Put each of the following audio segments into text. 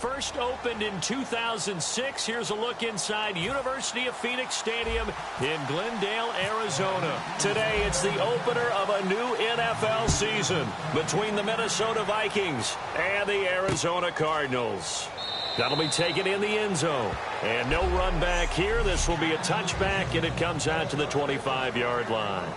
First opened in 2006. Here's a look inside University of Phoenix Stadium in Glendale, Arizona. Today, it's the opener of a new NFL season between the Minnesota Vikings and the Arizona Cardinals. That'll be taken in the end zone. And no run back here. This will be a touchback, and it comes out to the 25-yard line.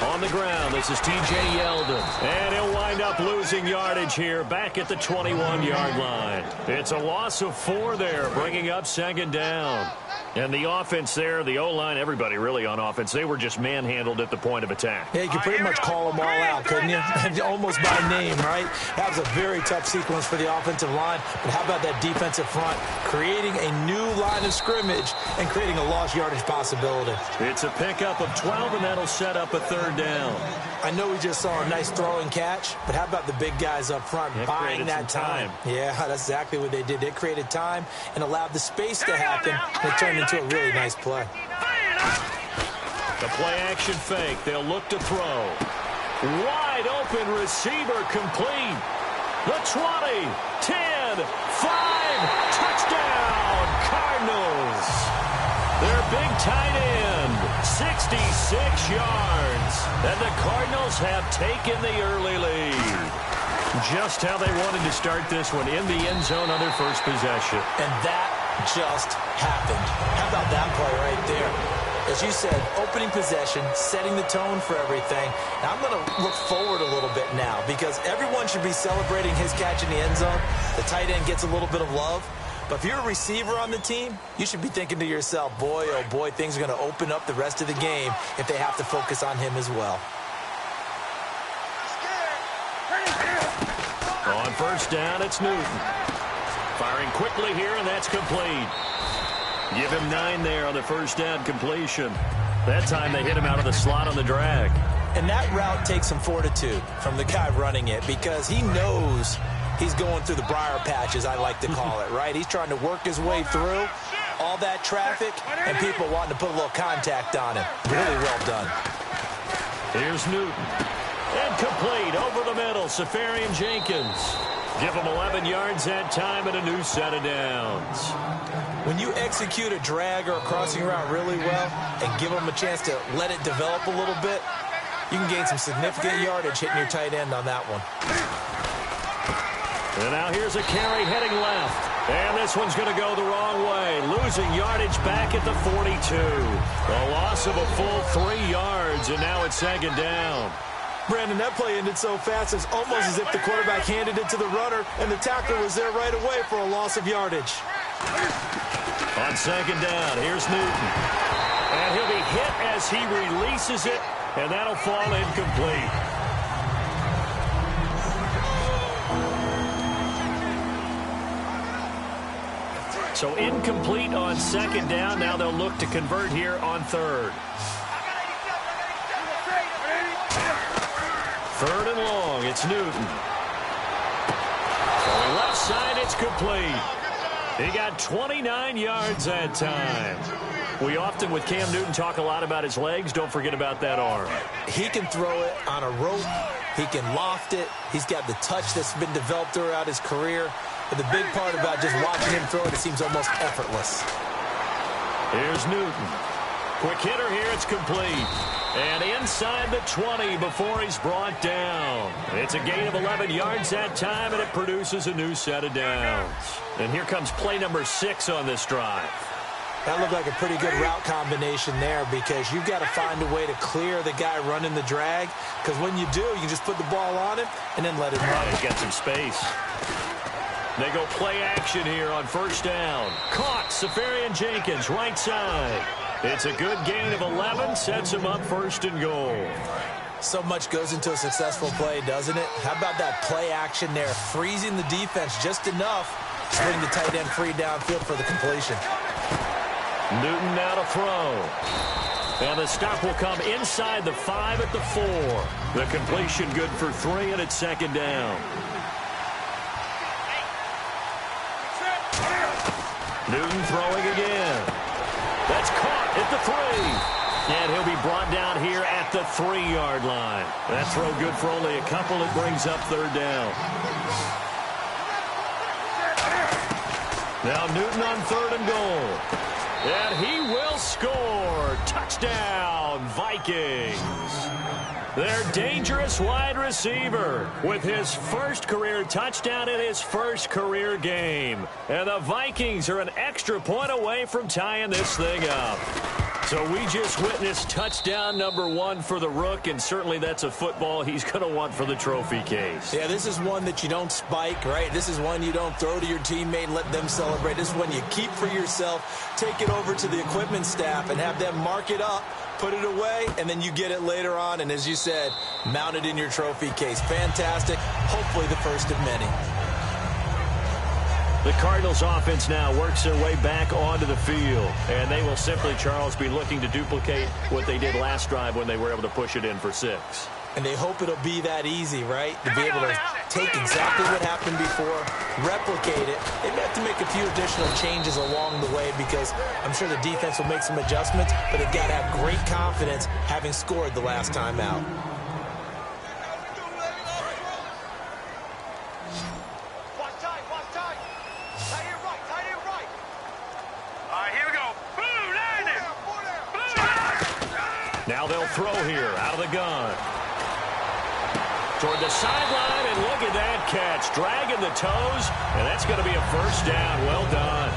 On the ground, this is T.J. Yeldon. And he'll wind up losing yardage here back at the 21-yard line. It's a loss of 4 there, bringing up second down. And the offense there, the O-line, everybody really on offense, they were just manhandled at the point of attack. Yeah, you could pretty much call them all out, couldn't you? Almost by name, right? That was a very tough sequence for the offensive line. But how about that defensive front creating a new line of scrimmage and creating a lost yardage possibility? It's a pickup of 12, and that'll set up a third down. I know we just saw a nice throw and catch, but how about the big guys up front buying that time? Yeah, that's exactly what they did. They created time and allowed the space to happen, and it turned into a really nice play. The play-action fake. They'll look to throw. Wide open receiver complete. The 20, 10, 5, touchdown, Cardinals. Their big tight end, 66 yards. And the Cardinals have taken the early lead. Just how they wanted to start this one, in the end zone on their first possession. And that just happened. How about that play right there? As you said, opening possession, setting the tone for everything. Now I'm going to look forward a little bit now because everyone should be celebrating his catch in the end zone. The tight end gets a little bit of love. But if you're a receiver on the team, you should be thinking to yourself, boy, oh boy, things are going to open up the rest of the game if they have to focus on him as well. On first down, it's Newton. Firing quickly here, and that's complete. Give him 9 there on the first down completion. That time they hit him out of the slot on the drag. And that route takes some fortitude from the guy running it because he knows he's going through the briar patch, as I like to call it, right? He's trying to work his way through all that traffic and people wanting to put a little contact on him. Really well done. Here's Newton. And complete over the middle, Safarian Jenkins. Give him 11 yards that time and a new set of downs. When you execute a drag or a crossing route really well and give them a chance to let it develop a little bit, you can gain some significant yardage hitting your tight end on that one. And now here's a carry heading left. And this one's going to go the wrong way. Losing yardage back at the 42. A loss of a full 3 yards, and now it's second down. Brandon, that play ended so fast, it's almost as if the quarterback handed it to the runner, and the tackler was there right away for a loss of yardage. On second down, here's Newton. And he'll be hit as he releases it, and that'll fall incomplete. So incomplete on second down. Now they'll look to convert here on third. Third and long, it's Newton. Going left side, it's complete. He got 29 yards that time. We often, with Cam Newton, talk a lot about his legs. Don't forget about that arm. He can throw it on a rope. He can loft it. He's got the touch that's been developed throughout his career. But the big part about just watching him throw it, it seems almost effortless. Here's Newton. Quick hitter here, it's complete. And inside the 20 before he's brought down. It's a gain of 11 yards that time, and it produces a new set of downs. And here comes play number 6 on this drive. That looked like a pretty good route combination there because you've got to find a way to clear the guy running the drag. Because when you do, you can just put the ball on him and then let him run. He's got some space. They go play action here on first down. Caught, Safarian Jenkins, right side. It's a good gain of 11, sets him up first and goal. So much goes into a successful play, doesn't it? How about that play action there, freezing the defense just enough to bring the tight end free downfield for the completion. Newton now to throw. And the stop will come inside the 5 at the 4. The completion good for 3, and it's second down. Newton throwing again. That's caught at the 3. And he'll be brought down here at the 3-yard line. That throw good for only a couple. It brings up 3rd down. Now Newton on 3rd and goal. And he will score. Touchdown, Vikings. Their dangerous wide receiver with his first career touchdown in his first career game. And the Vikings are an extra point away from tying this thing up. So we just witnessed touchdown number 1 for the Rook, and certainly that's a football he's going to want for the trophy case. Yeah, this is one that you don't spike, right? This is one you don't throw to your teammate and let them celebrate. This is one you keep for yourself, take it over to the equipment staff and have them mark it up, put it away, and then you get it later on. And as you said, mount it in your trophy case. Fantastic. Hopefully the first of many. The Cardinals offense now works their way back onto the field. And they will simply, Charles, be looking to duplicate what they did last drive when they were able to push it in for 6. And they hope it'll be that easy, right? To be able to take exactly what happened before, replicate it. They may have to make a few additional changes along the way because I'm sure the defense will make some adjustments, but they've got to have great confidence having scored the last time out. Now they'll throw here out of the gun. Toward the sideline, and look at that catch. Dragging the toes, and that's going to be a first down. Well done.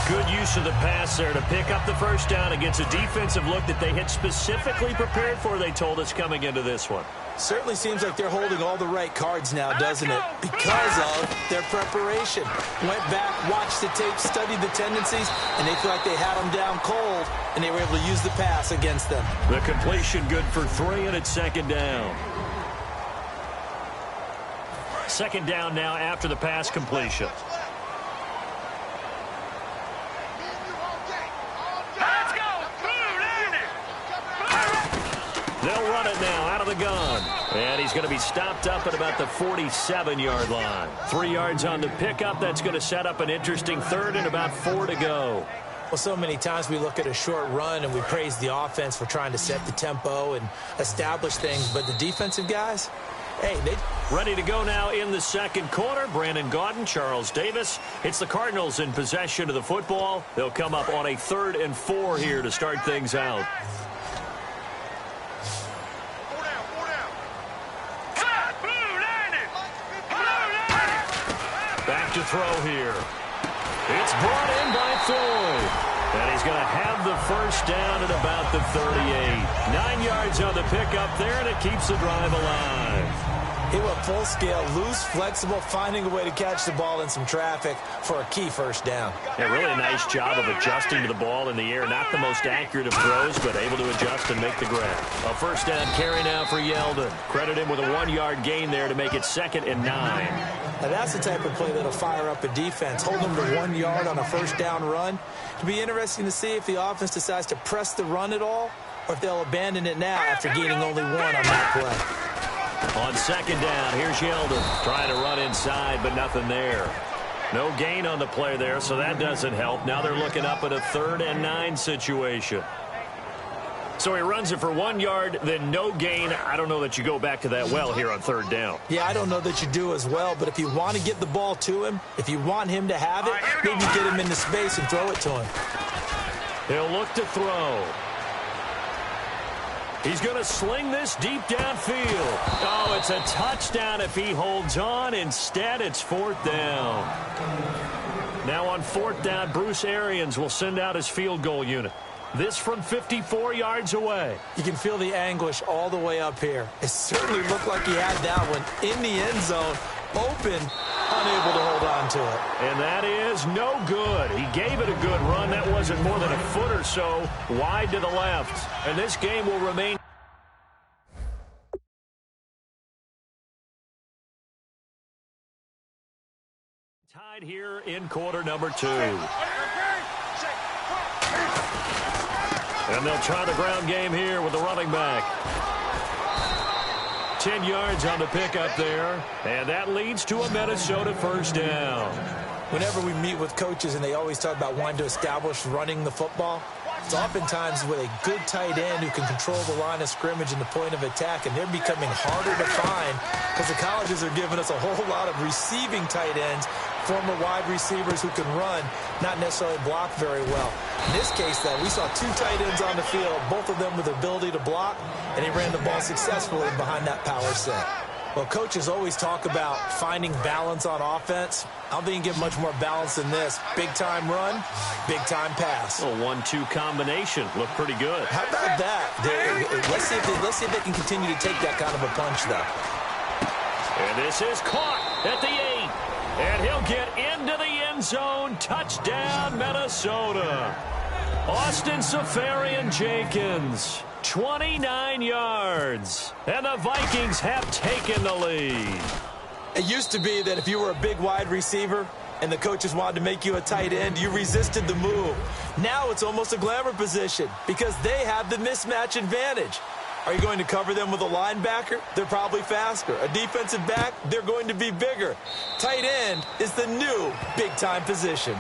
Good use of the pass there to pick up the first down against a defensive look that they had specifically prepared for, they told us, coming into this one. Certainly seems like they're holding all the right cards now, doesn't it? Because of their preparation. Went back, watched the tape, studied the tendencies, and they feel like they had them down cold, and they were able to use the pass against them. The completion good for 3, and it's 2nd down. 2nd down now after the pass completion. They'll run it now out of the gun. And he's going to be stopped up at about the 47-yard line. 3 yards on the pickup. That's going to set up an interesting 3rd and about 4 to go. Well, so many times we look at a short run and we praise the offense for trying to set the tempo and establish things. But the defensive guys, hey, they... Ready to go now in the 2nd quarter. Brandon Gaudin, Charles Davis. It's the Cardinals in possession of the football. They'll come up on a 3rd and 4 here to start things out. Back to throw here. It's brought in by Floyd. And he's going to have the first down at about the 38. 9 yards on the pickup there, and it keeps the drive alive. He went full scale, loose, flexible, finding a way to catch the ball in some traffic for a key first down. Yeah, really a nice job of adjusting to the ball in the air. Not the most accurate of throws, but able to adjust and make the grab. A first down carry now for Yeldon. Credit him with a 1-yard gain there to make it 2nd and 9. Now that's the type of play that'll fire up a defense. Hold them to 1 yard on a first down run. It'll be interesting to see if the offense decides to press the run at all or if they'll abandon it now after gaining only 1 on that play. On 2nd down, here's Yeldon trying to run inside, but nothing there. No gain on the play there, so that doesn't help. Now they're looking up at a 3rd and 9 situation. So he runs it for 1 yard, then no gain. I don't know that you go back to that well here on 3rd down. Yeah, I don't know that you do as well, but if you want to get the ball to him, if you want him to have it, maybe get him into space and throw it to him. He'll look to throw. He's going to sling this deep downfield. Oh, it's a touchdown if he holds on. Instead, it's 4th down. Now on 4th down, Bruce Arians will send out his field goal unit. This from 54 yards away. You can feel the anguish all the way up here. It certainly looked like he had that one in the end zone, open, unable to hold on to it. And that is no good. He gave it a good run. That wasn't more than a foot or so wide to the left. And this game will remain tied here in quarter number 2. And they'll try the ground game here with the running back. 10 yards on the pickup there. And that leads to a Minnesota first down. Whenever we meet with coaches and they always talk about wanting to establish running the football, it's oftentimes with a good tight end who can control the line of scrimmage and the point of attack, and they're becoming harder to find because the colleges are giving us a whole lot of receiving tight ends, former wide receivers who can run, not necessarily block very well. In this case, though, we saw two tight ends on the field, both of them with the ability to block, and he ran the ball successfully behind that power set. Well, coaches always talk about finding balance on offense. I don't think you can get much more balance than this. Big-time run, big-time pass. A 1-2 combination. Looked pretty good. How about that? Let's see if they can continue to take that kind of a punch, though. And this is caught at the 8. And he'll get into the end zone. Touchdown, Minnesota. Austin Safarian-Jenkins. 29 yards, and the Vikings have taken the lead. It used to be that if you were a big wide receiver and the coaches wanted to make you a tight end, you resisted the move. Now it's almost a glamour position because they have the mismatch advantage. Are you going to cover them with a linebacker? They're probably faster. A defensive back? They're going to be bigger. Tight end is the new big-time position.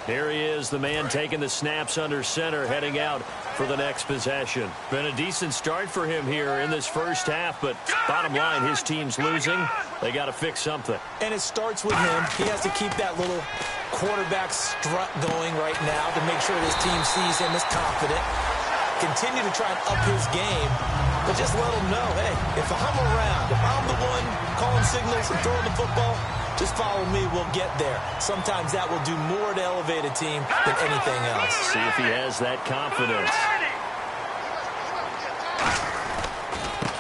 Here he is, the man taking the snaps under center, heading out for the next possession. Been a decent start for him here in this first half, but bottom line, his team's losing. They got to fix something. And it starts with him. He has to keep that little quarterback strut going right now to make sure his team sees him as confident. Continue to try and up his game. But just let them know, hey, if I'm around, if I'm the one calling signals and throwing the football, just follow me, we'll get there. Sometimes that will do more to elevate a team than anything else. See if he has that confidence.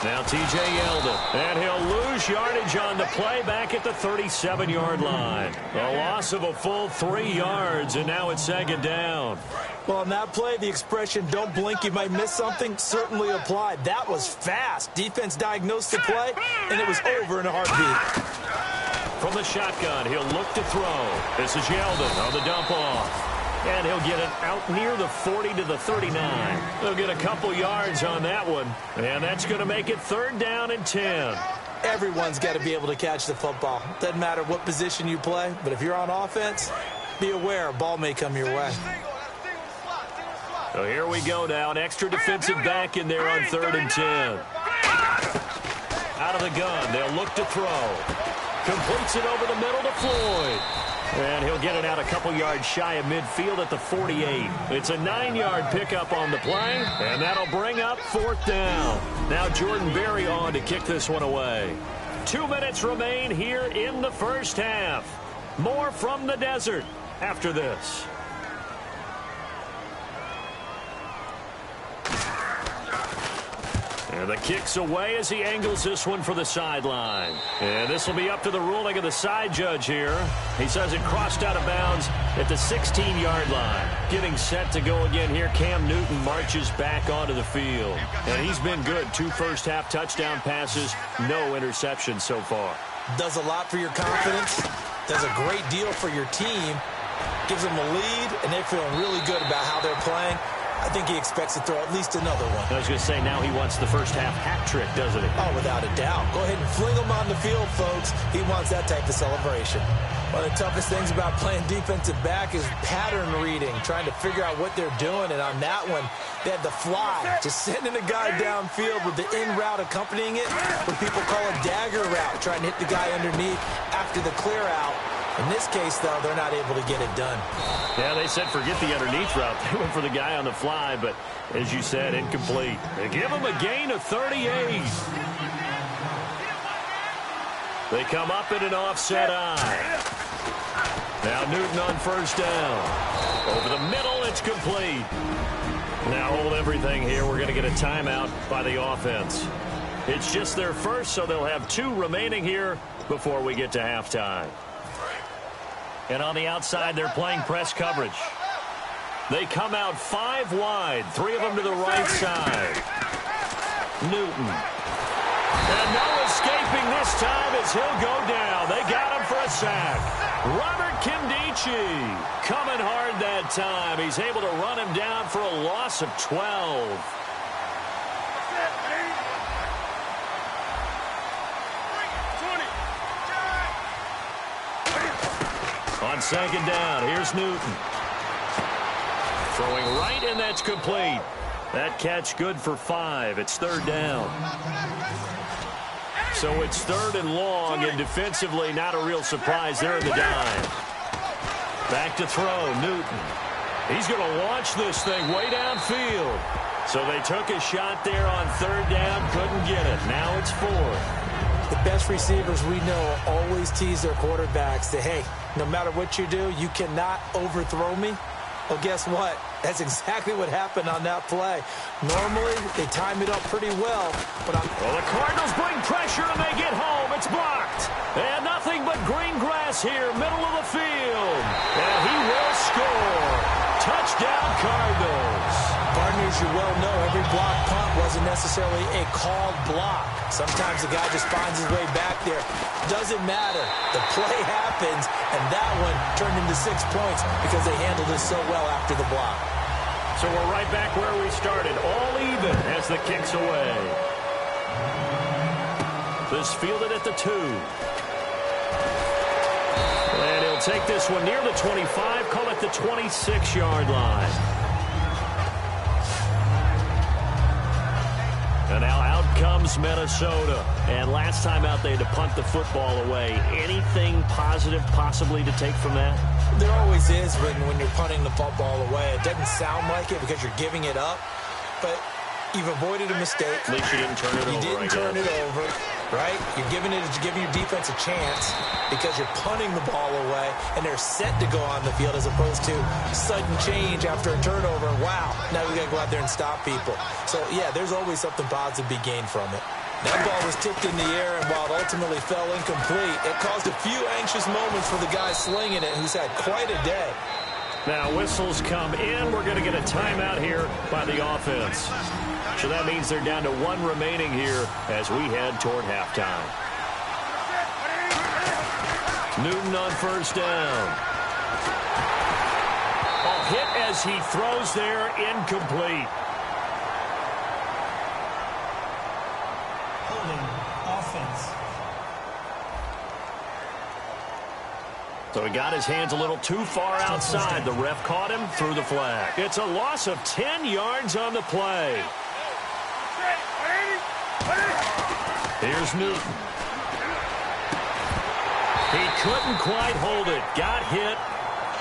Now T.J. Yeldon, and he'll lose yardage on the play back at the 37-yard line. A loss of a full 3 yards, and now it's second down. Well, on that play, the expression, don't blink, you might miss something, certainly applied. That was fast. Defense diagnosed the play, and it was over in a heartbeat. From the shotgun, he'll look to throw. This is Yeldon on the dump off. And he'll get it out near the 40 to the 39. He'll get a couple yards on that one. And that's going to make it third down and 10. Everyone's got to be able to catch the football. Doesn't matter what position you play, but if you're on offense, be aware a ball may come your way. So here we go now. An extra defensive back in there on third and 10. Out of the gun. They'll look to throw. Completes it over the middle to Floyd. And he'll get it out a couple yards shy of midfield at the 48. It's a 9-yard pickup on the play, and that'll bring up fourth down. Now Jordan Berry on to kick this one away. 2 minutes remain here in the first half. More from the desert after this. And the kick's away as he angles this one for the sideline. And this will be up to the ruling of the side judge here. He says it crossed out of bounds at the 16-yard line. Getting set to go again here, Cam Newton marches back onto the field. And he's been good. 2 first-half touchdown passes, no interceptions so far. Does a lot for your confidence. Does a great deal for your team. Gives them a lead, and they're feeling really good about how they're playing. I think he expects to throw at least another one. I was going to say, now he wants the first half hat trick, doesn't he? Oh, without a doubt. Go ahead and fling him on the field, folks. He wants that type of celebration. One of the toughest things about playing defensive back is pattern reading, trying to figure out what they're doing. And on that one, they had the fly, just sending a guy downfield with the in route accompanying it, what people call a dagger route, trying to hit the guy underneath after the clear out. In this case, though, they're not able to get it done. Yeah, they said forget the underneath route. They went for the guy on the fly, but as you said, incomplete. They give him a gain of 38. They come up in an offset eye. Now Newton on first down. Over the middle, it's complete. Now hold everything here. We're going to get a timeout by the offense. It's just their first, so they'll have 2 remaining here before we get to halftime. And on the outside, they're playing press coverage. They come out 5 wide, 3 of them to the right side. Newton. And no escaping this time as he'll go down. They got him for a sack. Robert Kimdichie coming hard that time. He's able to run him down for a loss of 12. On second down, here's Newton. Throwing right, and that's complete. That catch good for 5. It's third down. So it's third and long, and defensively not a real surprise there in the dime. Back to throw, Newton. He's going to launch this thing way downfield. So they took a shot there on third down, couldn't get it. Now it's 4th. The best receivers we know always tease their quarterbacks that, hey, no matter what you do, you cannot overthrow me. Well, guess what? That's exactly what happened on that play. Normally, they time it up pretty well. But well, the Cardinals bring pressure, and they get home. It's blocked. And nothing but green grass here, middle of the field. And he will score. Touchdown, Cardinals. Partners, you well know every block punt wasn't necessarily a called block. Sometimes the guy just finds his way back there. Doesn't matter. The play happens, and that one turned into 6 points because they handled it so well after the block. So we're right back where we started, all even as the kick's away. This fielded at the 2. And he'll take this one near the 25, call it the 26-yard line. And now out comes Minnesota. And last time out, they had to punt the football away. Anything positive possibly to take from that? There always is when you're punting the football away. It doesn't sound like it because you're giving it up. But You've avoided a mistake. At least you didn't turn it over. You didn't turn it over, right? You're giving your defense a chance because you're punting the ball away, and they're set to go on the field as opposed to sudden change after a turnover. Wow, now we got to go out there and stop people. So, yeah, there's always something positive to be gained from it. That ball was tipped in the air, and while it ultimately fell incomplete, it caused a few anxious moments for the guy slinging it, who's had quite a day. Now whistles come in. We're going to get a timeout here by the offense. So that means they're down to one remaining here as we head toward halftime. Newton on first down. Hit as he throws there, incomplete. Offense. So he got his hands a little too far outside. The ref caught him, threw the flag. It's a loss of 10 yards on the play. Here's Newton. He couldn't quite hold it. Got hit.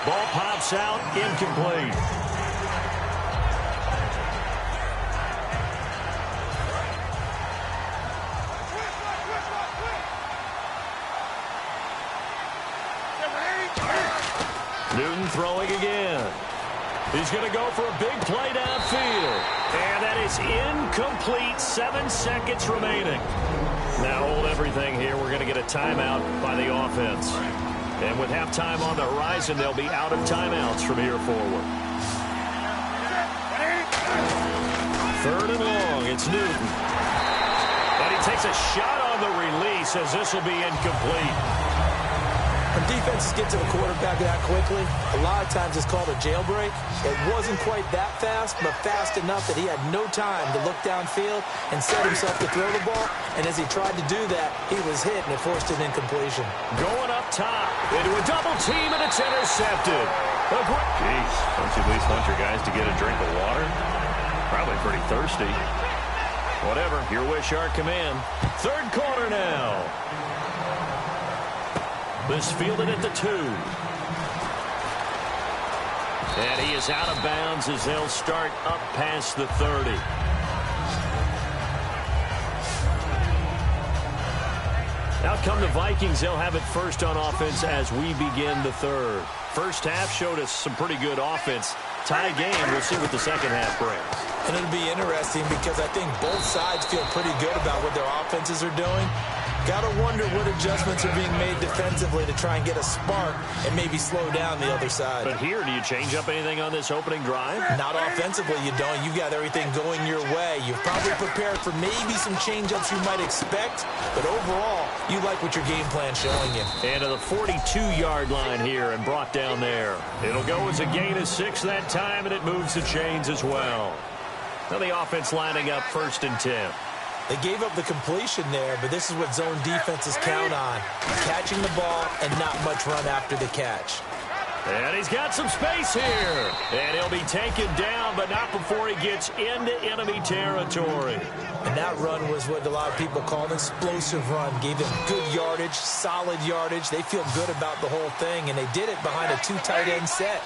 Ball pops out, incomplete. Newton throwing again. He's going to go for a big play downfield. And that is incomplete. 7 seconds remaining. Now hold everything here. We're going to get a timeout by the offense. And with halftime on the horizon, they'll be out of timeouts from here forward. 3rd and long. It's Newton. And he takes a shot on the release as this will be incomplete. When defenses get to the quarterback that quickly, a lot of times it's called a jailbreak. It wasn't quite that fast, but fast enough that he had no time to look downfield and set himself to throw the ball. And as he tried to do that, he was hit, and it forced an incompletion. Going up top into a double team, and it's intercepted. Jeez, don't you at least want your guys to get a drink of water? Probably pretty thirsty. Whatever, your wish, our command. 3rd quarter now. This fielded at the 2. And he is out of bounds as they'll start up past the 30. Out come the Vikings. They'll have it first on offense as we begin the 3rd. First half showed us some pretty good offense. Tie game. We'll see what the second half brings. And it'll be interesting because I think both sides feel pretty good about what their offenses are doing. Got to wonder what adjustments are being made defensively to try and get a spark and maybe slow down the other side. But here, do you change up anything on this opening drive? Not offensively, you don't. You've got everything going your way. You've probably prepared for maybe some change-ups you might expect, but overall, you like what your game plan's showing you. And to the 42-yard line here and brought down there. It'll go as a gain of 6 that time, and it moves the chains as well. Now the offense lining up 1st and 10. They gave up the completion there, but this is what zone defenses count on. Catching the ball and not much run after the catch. And he's got some space here. And he'll be taken down, but not before he gets into enemy territory. And that run was what a lot of people call an explosive run. Gave them good yardage, solid yardage. They feel good about the whole thing, and they did it behind a 2 tight end set.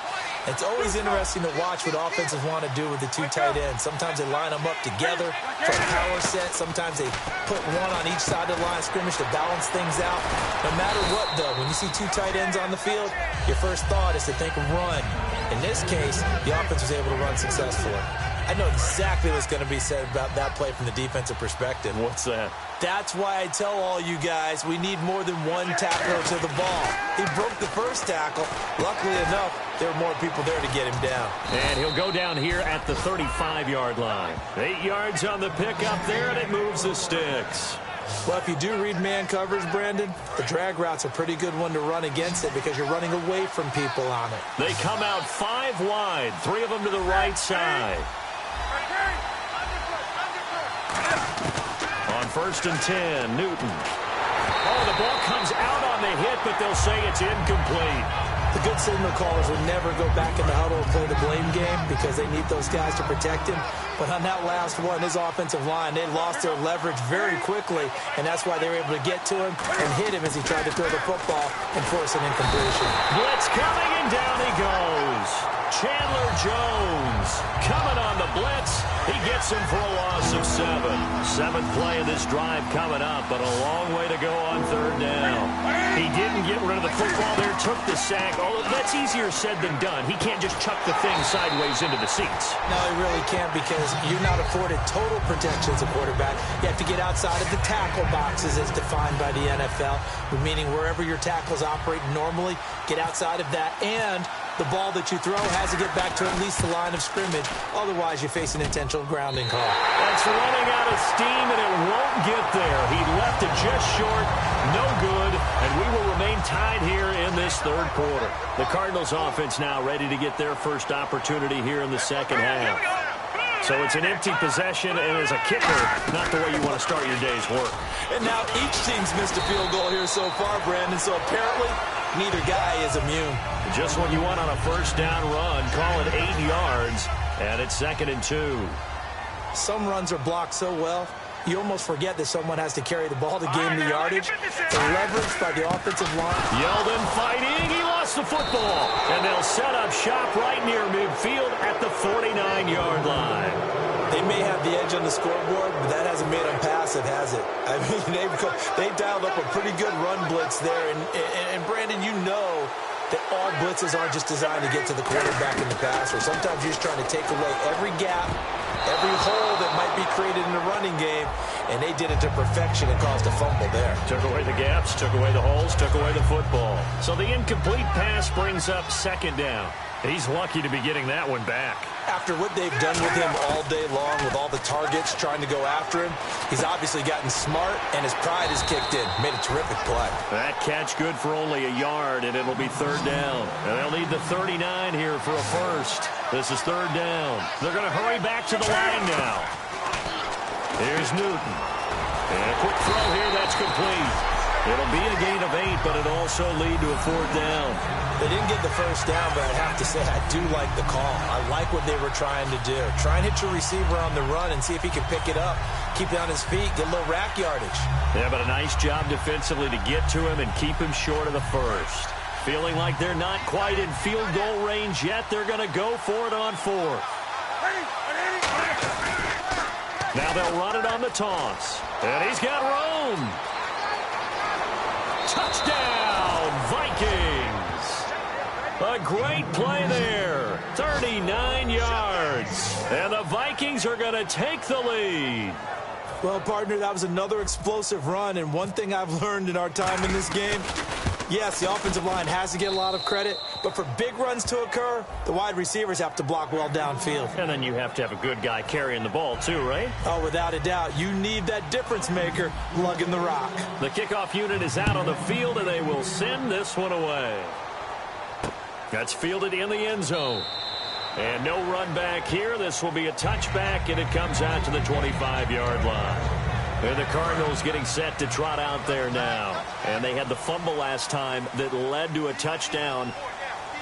It's always interesting to watch what offenses want to do with the 2 tight ends. Sometimes they line them up together for a power set. Sometimes they put one on each side of the line of scrimmage to balance things out. No matter what, though, when you see 2 tight ends on the field, your first thought is to think run. In this case, the offense was able to run successfully. I know exactly what's going to be said about that play from the defensive perspective. What's that? That's why I tell all you guys we need more than one tackler to the ball. He broke the first tackle. Luckily enough, there were more people there to get him down. And he'll go down here at the 35-yard line. 8 yards on the pickup there, and it moves the sticks. Well, if you do read man coverage, Brandon, the drag route's a pretty good one to run against it because you're running away from people on it. They come out 5 wide, 3 of them to the right side. On 1st and 10, Newton. Oh, the ball comes out on the hit, but they'll say it's incomplete. The good signal callers would never go back in the huddle and play the blame game because they need those guys to protect him. But on that last one, his offensive line, they lost their leverage very quickly, and that's why they were able to get to him and hit him as he tried to throw the football and force an incompletion. Blitz coming, and down he goes. Chandler Jones coming on the blitz, He gets him for a loss of 7. 7th play of this drive coming up, but a long way to go on 3rd down. He didn't get rid of the football there, took the sack. Although that's easier said than done. He can't just chuck the thing sideways into the seats. No, he really can't, because you're not afforded total protection as a quarterback. You have to get outside of the tackle boxes as defined by the NFL, meaning wherever your tackles operate normally, get outside of that, and the ball that you throw has to get back to at least the line of scrimmage. Otherwise, you face an intentional grounding call. That's running out of steam, and it won't get there. He left it just short, no good, and we will remain tied here in this 3rd quarter. The Cardinals offense now ready to get their first opportunity here in the 2nd half. So it's an empty possession, and as a kicker, not the way you want to start your day's work. And now each team's missed a field goal here so far, Brandon, so apparently neither guy is immune. Just what you want on a 1st down run. Call it 8 yards, and it's 2nd and 2. Some runs are blocked so well, you almost forget that someone has to carry the ball to gain the yardage. The leverage by the offensive line. Yeldon fighting. He lost the football. And they'll set up shop right near midfield at the 49-yard line. They may have the edge on the scoreboard, but that hasn't made them passive, has it? I mean, they've dialed up a pretty good run blitz there. And Brandon, you know that all blitzes aren't just designed to get to the quarterback in the passer. Sometimes you're just trying to take away every gap, every hole that might be created in the running game, and they did it to perfection and caused a fumble there. Took away the gaps, took away the holes, took away the football. So the incomplete pass brings up 2nd down. He's lucky to be getting that one back. After what they've done with him all day long, with all the targets trying to go after him, he's obviously gotten smart, and his pride has kicked in. Made a terrific play. That catch good for only a yard, and it'll be 3rd down. And they'll need the 39 here for a first. This is 3rd down. They're going to hurry back to the line now. Here's Newton. And a quick throw here, that's complete. It'll be a gain of 8, but it'll also lead to a 4th down. They didn't get the first down, but I have to say I do like the call. I like what they were trying to do. Try and hit your receiver on the run and see if he can pick it up. Keep it on his feet, get a little rack yardage. Yeah, but a nice job defensively to get to him and keep him short of the first. Feeling like they're not quite in field goal range yet. They're going to go for it on 4th. Now they'll run it on the toss. And he's got room. Touchdown, Vikings. A great play there. 39 yards. And the Vikings are going to take the lead. Well, partner, that was another explosive run. And one thing I've learned in our time in this game, yes, the offensive line has to get a lot of credit, but for big runs to occur, the wide receivers have to block well downfield. And then you have to have a good guy carrying the ball too, right? Oh, without a doubt. You need that difference maker lugging the rock. The kickoff unit is out on the field, and they will send this one away. That's fielded in the end zone. And no run back here. This will be a touchback, and it comes out to the 25-yard line. And the Cardinals getting set to trot out there now. And they had the fumble last time that led to a touchdown.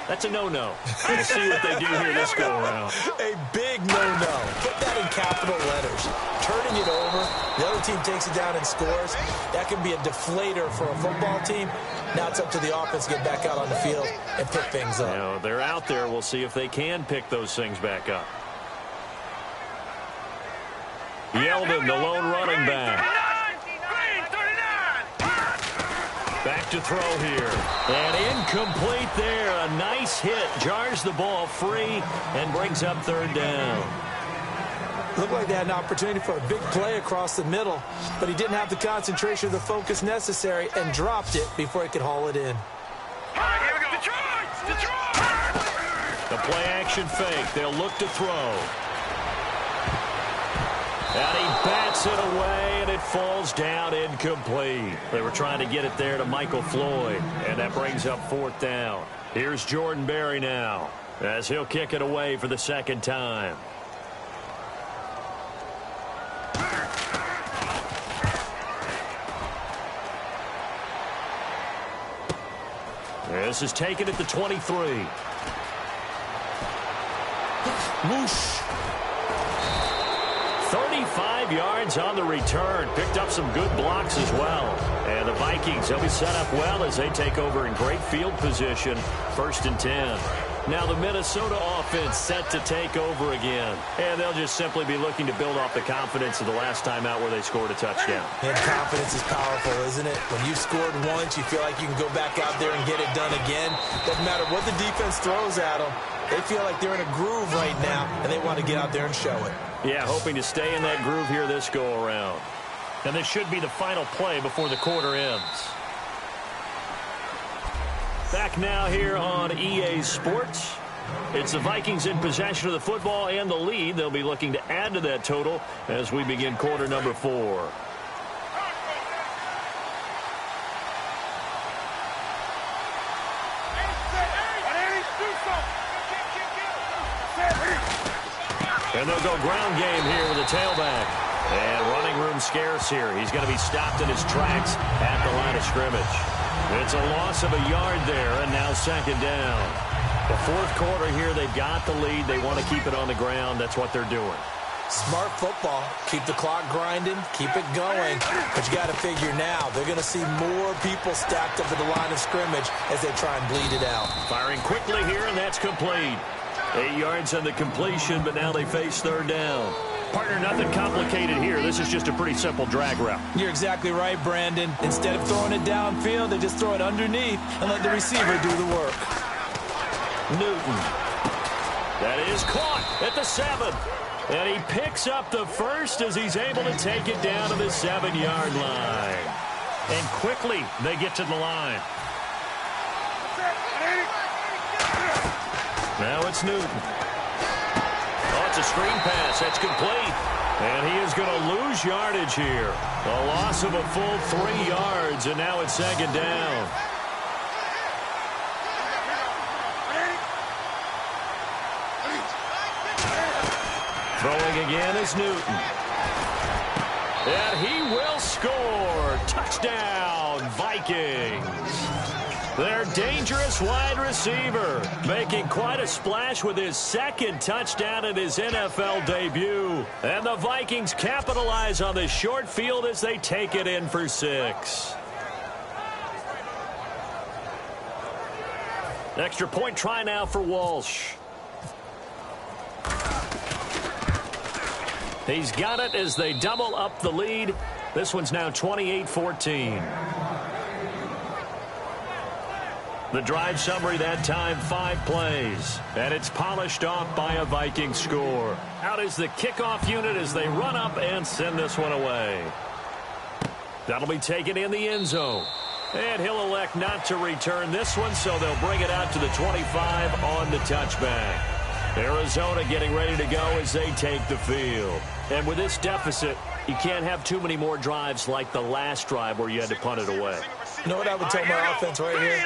That's a no-no. We'll see what they do here this go-around. A big no-no. Put that in capital letters. Turning it over, the other team takes it down and scores. That can be a deflator for a football team. Now it's up to the offense to get back out on the field and pick things up. You know, they're out there. We'll see if they can pick those things back up. Yeldon, the lone running back. Back to throw here. And incomplete there. A nice hit. Jars the ball free and brings up 3rd down. Looked like they had an opportunity for a big play across the middle, but he didn't have the concentration or the focus necessary and dropped it before he could haul it in. Here we go. Detroit! The play action fake. They'll look to throw. And he bats it away, and it falls down incomplete. They were trying to get it there to Michael Floyd, and that brings up 4th down. Here's Jordan Berry now, as he'll kick it away for the 2nd time. This is taken at the 23. Whoosh. 35 yards on the return. Picked up some good blocks as well. And the Vikings, they'll be set up well as they take over in great field position. 1st and 10. Now the Minnesota offense set to take over again. And they'll just simply be looking to build off the confidence of the last time out where they scored a touchdown. And confidence is powerful, isn't it? When you've scored once, you feel like you can go back out there and get it done again. Doesn't matter what the defense throws at them. They feel like they're in a groove right now, and they want to get out there and show it. Yeah, hoping to stay in that groove here this go-around. And this should be the final play before the quarter ends. Back now here on EA Sports. It's the Vikings in possession of the football and the lead. They'll be looking to add to that total as we begin quarter number 4. And they'll go ground game here with a tailback. And running room scarce here. He's going to be stopped in his tracks at the line of scrimmage. It's a loss of a yard there, and now second down. The fourth quarter here, they've got the lead. They want to keep it on the ground. That's what they're doing. Smart football. Keep the clock grinding. Keep it going. But you got to figure now, they're going to see more people stacked up at the line of scrimmage as they try and bleed it out. Firing quickly here, and that's complete. 8 yards on the completion, but now they face third down. Partner, nothing complicated here. This is just a pretty simple drag route. You're exactly right, Brandon. Instead of throwing it downfield, they just throw it underneath and let the receiver do the work. Newton. That is caught at the 7. And he picks up the first as he's able to take it down to the 7-yard line. And quickly, they get to the line. Now it's Newton. Oh, it's a screen pass. That's complete. And he is going to lose yardage here. A loss of a full 3 yards, and now it's second down. Throwing again is Newton. And he will score. Touchdown, Vikings. Their dangerous wide receiver making quite a splash with his second touchdown in his NFL debut. And the Vikings capitalize on this short field as they take it in for 6. Extra point try now for Walsh. He's got it as they double up the lead. This one's now 28-14. The drive summary that time, 5 plays. And it's polished off by a Viking score. Out is the kickoff unit as they run up and send this one away. That'll be taken in the end zone. And he'll elect not to return this one, so they'll bring it out to the 25 on the touchback. Arizona getting ready to go as they take the field. And with this deficit, you can't have too many more drives like the last drive where you had to punt it away. You know what I would tell my offense right here?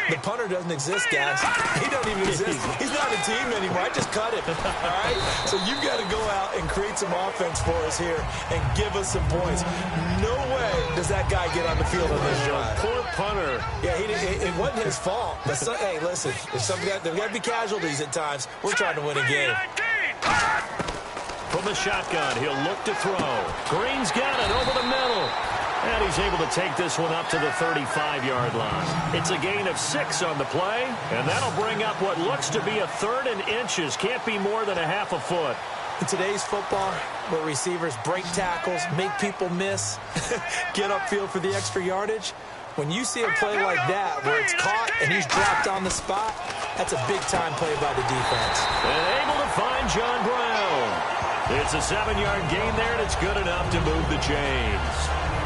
The punter doesn't exist, guys. He doesn't even exist. He's not a team anymore. I just cut him. All right? So you've got to go out and create some offense for us here and give us some points. No way does that guy get on the field on this drive. Poor punter. Yeah, it wasn't his fault. But hey, listen, there's got to be casualties at times. We're trying to win a game. From the shotgun, he'll look to throw. Green's got it over the middle. And he's able to take this one up to the 35-yard line. It's a gain of 6 on the play, and that'll bring up what looks to be a 3rd and inches. Can't be more than a half a foot. In today's football, where receivers break tackles, make people miss, get upfield for the extra yardage, when you see a play like that where it's caught and he's dropped on the spot, that's a big-time play by the defense. And able to find John Brown. It's a 7-yard gain there, and it's good enough to move the chains.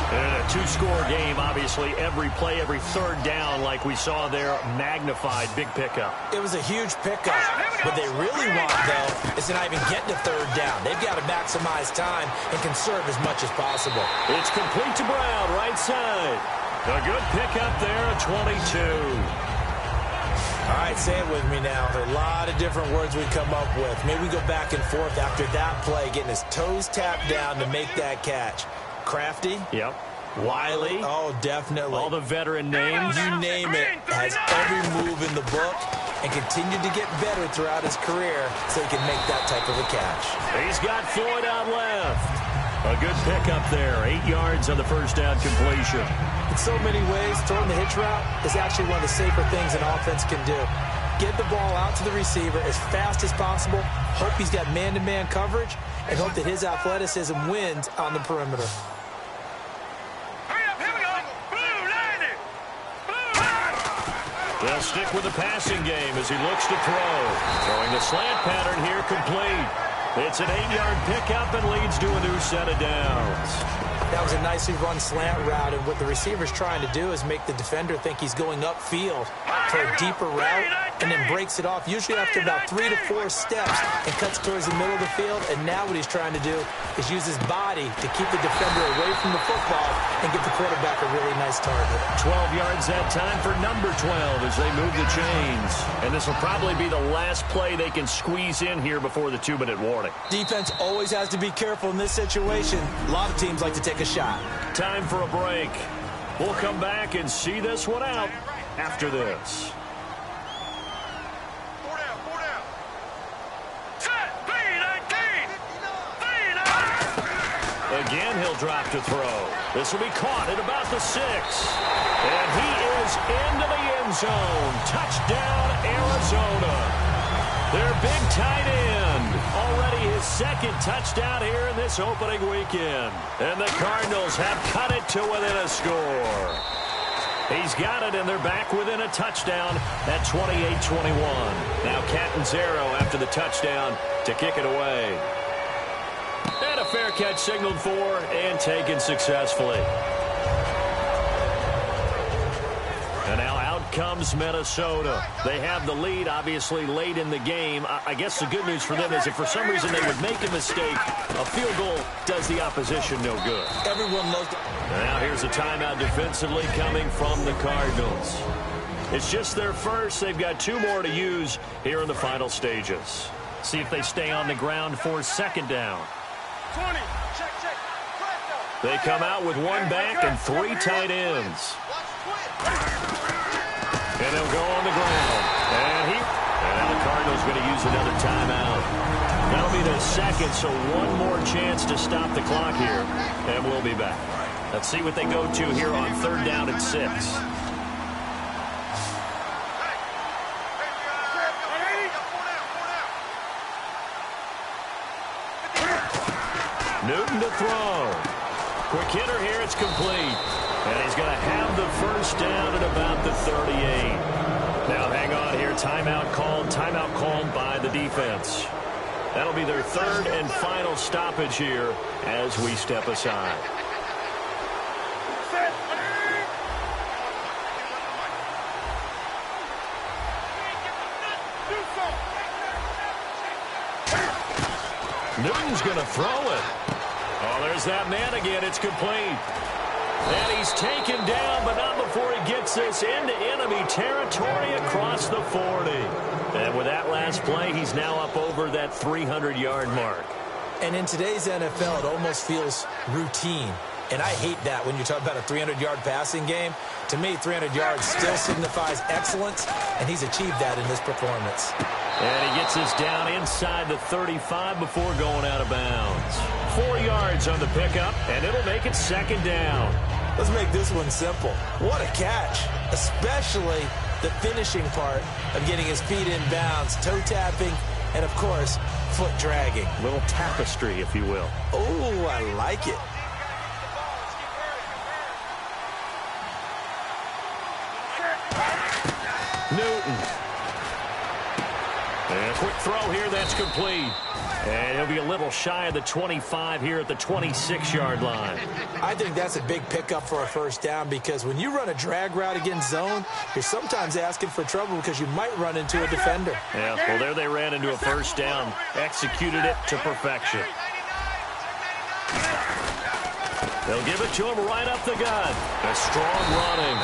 And a 2-score game, obviously, every play, every 3rd down, like we saw there, magnified, big pickup. It was a huge pickup. What they really want, though, is to not even get to 3rd down. They've got to maximize time and conserve as much as possible. It's complete to Brown, right side. A good pickup there, a 22. All right, say it with me now. There are a lot of different words we come up with. Maybe we go back and forth after that play, getting his toes tapped down to make that catch. Crafty. Yep. Wiley. Oh, definitely. All the veteran names. You name it. Has every move in the book and continued to get better throughout his career so he can make that type of a catch. He's got Floyd out left. A good pickup there. 8 yards on the first down completion. In so many ways, throwing the hitch route is actually one of the safer things an offense can do. get the ball out to the receiver as fast as possible, hope he's got man-to-man coverage, and hope that his athleticism wins on the perimeter. They'll stick with the passing game as he looks to throw. Throwing the slant pattern here, complete. It's an 8-yard pickup and leads to a new set of downs. That was a nicely run slant route, and what the receiver's trying to do is make the defender think he's going upfield for a deeper route, and then breaks it off, usually after about 3 to 4 steps, and cuts towards the middle of the field. And now what he's trying to do is use his body to keep the defender away from the football and give the quarterback a really nice target. 12 yards that time for number 12 as they move the chains. And this will probably be the last play they can squeeze in here before the 2-minute warning. Defense always has to be careful in this situation. A lot of teams like to take a shot. Time for a break. We'll come back and see this one out after this. Again, he'll drop to throw. This will be caught at about the 6. And he is into the end zone. Touchdown, Arizona. Their big tight end. Already his second touchdown here in this opening weekend. And the Cardinals have cut it to within a score. He's got it, and they're back within a touchdown at 28-21. Now Catanzaro after the touchdown to kick it away. And a fair catch signaled for and taken successfully. And now out comes Minnesota. They have the lead, obviously, late in the game. I guess the good news for them is if for some reason they would make a mistake, a field goal does the opposition no good. Everyone loves it. Now here's a timeout defensively coming from the Cardinals. It's just their first. They've got 2 more to use here in the final stages. See if they stay on the ground for second down. 20. Check. They come out with 1 back and 3 tight ends. And they'll go on the ground. And now the Cardinals going to use another timeout. That'll be the second, so 1 more chance to stop the clock here. And we'll be back. Let's see what they go to here on 3rd down and 6. Newton to throw. Quick hitter here, it's complete. And he's going to have the first down at about the 38. Now hang on here, timeout called by the defense. That'll be their 3rd and final stoppage here as we step aside. Newton's going to throw it. Oh, there's that man again. It's complete. And he's taken down, but not before he gets this into enemy territory across the 40. And with that last play, he's now up over that 300-yard mark. And in today's NFL, it almost feels routine. And I hate that when you talk about a 300-yard passing game. To me, 300 yards still signifies excellence, and he's achieved that in this performance. And he gets this down inside the 35 before going out of bounds. 4 yards on the pickup, and it'll make it second down. Let's make this one simple. What a catch, especially the finishing part of getting his feet in bounds, toe tapping, and, of course, foot dragging. Little tapestry, if you will. Oh, I like it. Newton. And a quick throw here, that's complete. And he'll be a little shy of the 25 here at the 26-yard line. I think that's a big pickup for a first down because when you run a drag route against zone, you're sometimes asking for trouble because you might run into a defender. Yeah, well, there they ran into a first down. Executed it to perfection. They'll give it to him right up the gut. A strong running.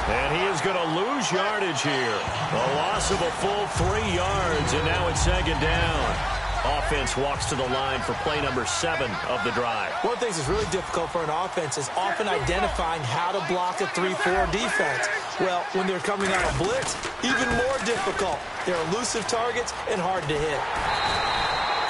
And he is going to lose yardage here. A loss of a full 3 yards, and now it's second down. Offense walks to the line for play number 7 of the drive. One of the things that's really difficult for an offense is often identifying how to block a 3-4 defense. Well, when they're coming on a blitz, even more difficult. They're elusive targets and hard to hit.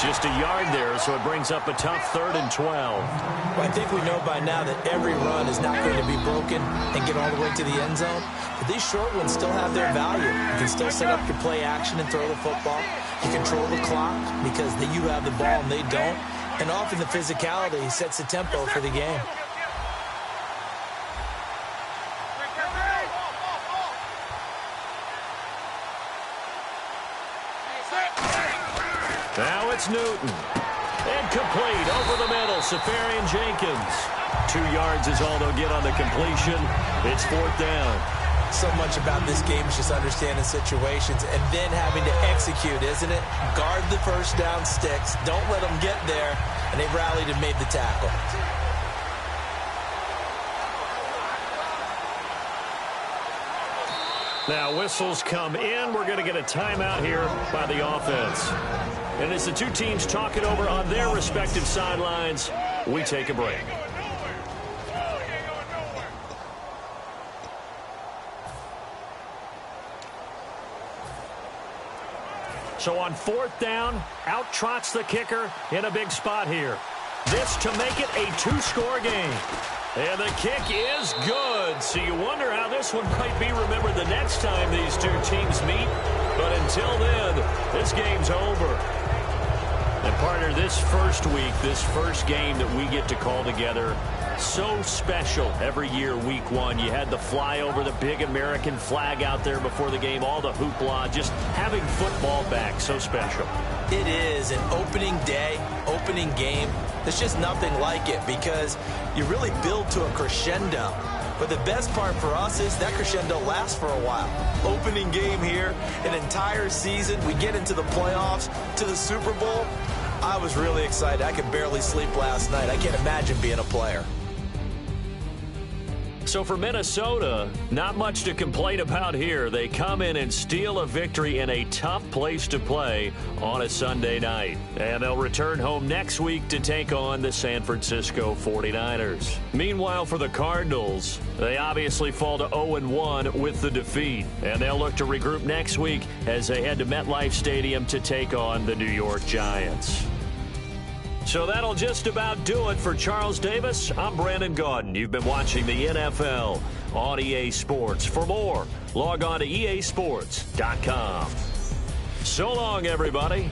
Just a yard there, so it brings up a tough 3rd and 12. Well, I think we know by now that every run is not going to be broken and get all the way to the end zone. But these short ones still have their value. You can still set up your play action and throw the football. You control the clock because you have the ball and they don't. And often the physicality sets the tempo for the game. Now it's Newton. And complete over the middle, Safarian Jenkins. 2 yards is all they'll get on the completion. It's 4th down. So much about this game is just understanding situations and then having to execute, isn't it? Guard the first down sticks. Don't let them get there. And they rallied and made the tackle. Now whistles come in. We're going to get a timeout here by the offense. And as the two teams talk it over on their respective sidelines, we take a break. So on 4th down, out trots the kicker in a big spot here. This to make it a 2-score game. And the kick is good. So you wonder how this one might be remembered the next time these two teams meet. But until then, this game's over. And partner, this first week, this first game that we get to call together, so special every year, week 1. You had the flyover, the big American flag out there before the game, all the hoopla, just having football back, so special. It is an opening day, opening game. There's just nothing like it because you really build to a crescendo. But the best part for us is that crescendo lasts for a while. Opening game here, an entire season. We get into the playoffs, to the Super Bowl. I was really excited. I could barely sleep last night. I can't imagine being a player. So for Minnesota, not much to complain about here. They come in and steal a victory in a tough place to play on a Sunday night. And they'll return home next week to take on the San Francisco 49ers. Meanwhile, for the Cardinals, they obviously fall to 0-1 with the defeat. And they'll look to regroup next week as they head to MetLife Stadium to take on the New York Giants. So that'll just about do it for Charles Davis. I'm Brandon Gaudin. You've been watching the NFL on EA Sports. For more, log on to easports.com. So long, everybody.